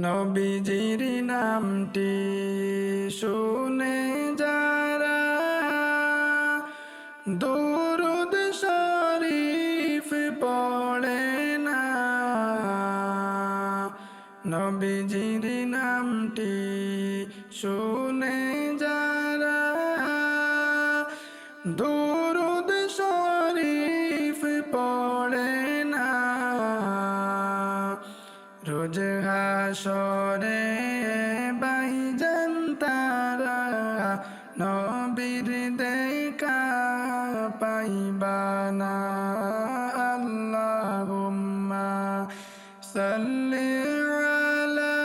নবীজির নামটি শুনে যারা দুরুদ শরীফ পড়ে না, নবীজির নামটি শুনে যারা দুরুদ শরীফ পড়ে না, রোজ হাসরে বাইজান তারা নবীর দেখা পাইবা না। আল্লাহুম্মা সাল্লি আলা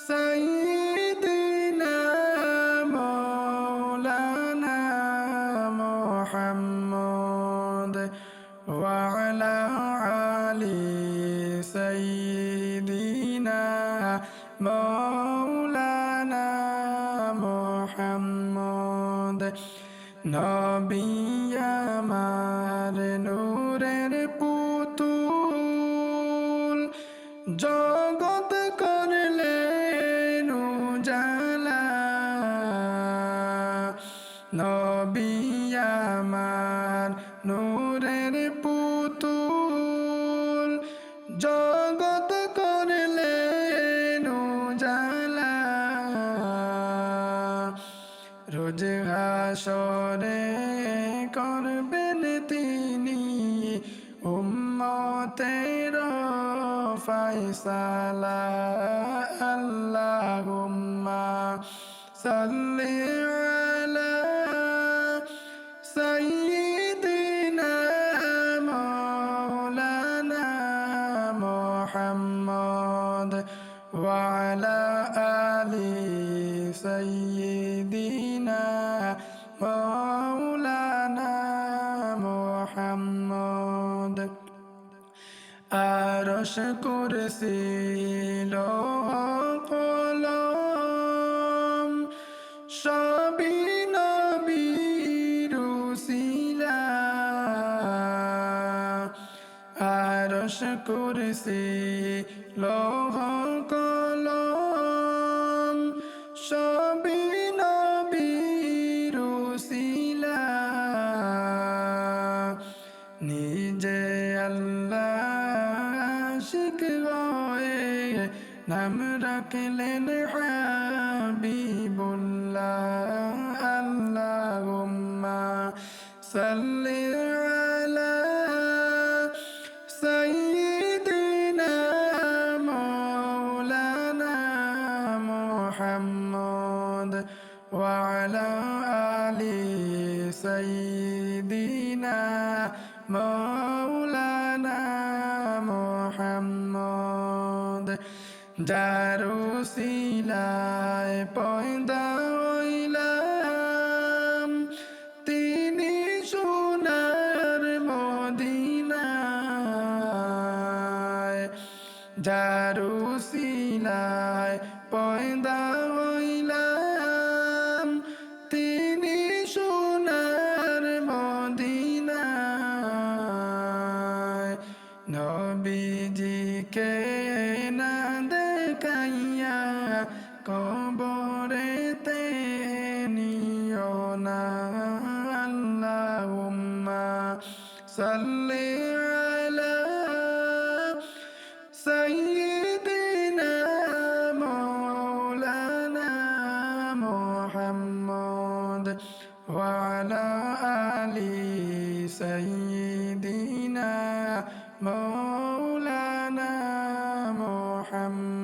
সাইয়্যিদিনা মাওলানা মুহাম্মদ ওয়া আলা আলি সাইয়্যিদিনা মাওলানা মুহাম্মদ। নবী আমার নূরের পুতুল, জগৎ করলেন উজালা। নবী আমার নূরের পুতুল, জগৎ করলেন উজালা। রোজ হাসরে করবেন তিনি উম্মতের ফায়সালা। আল্লাহুম্মা সাল্লি আলা সাইয়্যিদিনা মাওলানা মুহাম্মদ ওয়া আলা আলি সাইয়্যিদিনা মাওলানা মুহাম্মদ। আরশ কুরসি লৌহ কলম সবই নবীর উসিলা। আরশ কুরসি লৌহ কলম সবই নবীর উসিলা। নিজে আল্লাহ আশিক হয়ে নাম রাখলেন হাবিবুল্লাহ। আল্লাহুম্মা সাল্লি আলা সাইয়্যিদিনা মাওলানা মুহাম্মদ ওয়া আলা আলি সাইয়্যিদিনা মাওলানা মুহাম্মদ। যার উসিলায় পয়দা হইলাম, তিনি সোনার মদিনায়। যার উসিলায় পয়দা হইলাম, তিনি সোনার মদিনায়। নবীজিকে না দেখাইয়া কবরেতে নিও না। আল্লাহুম্মা সাল্লি আলা সাইয়্যিদিনা মাওলানা মুহাম্মদ ওয়া আলা আলি সাইয়্যিদিনা মাওলানা মুহাম্মদ।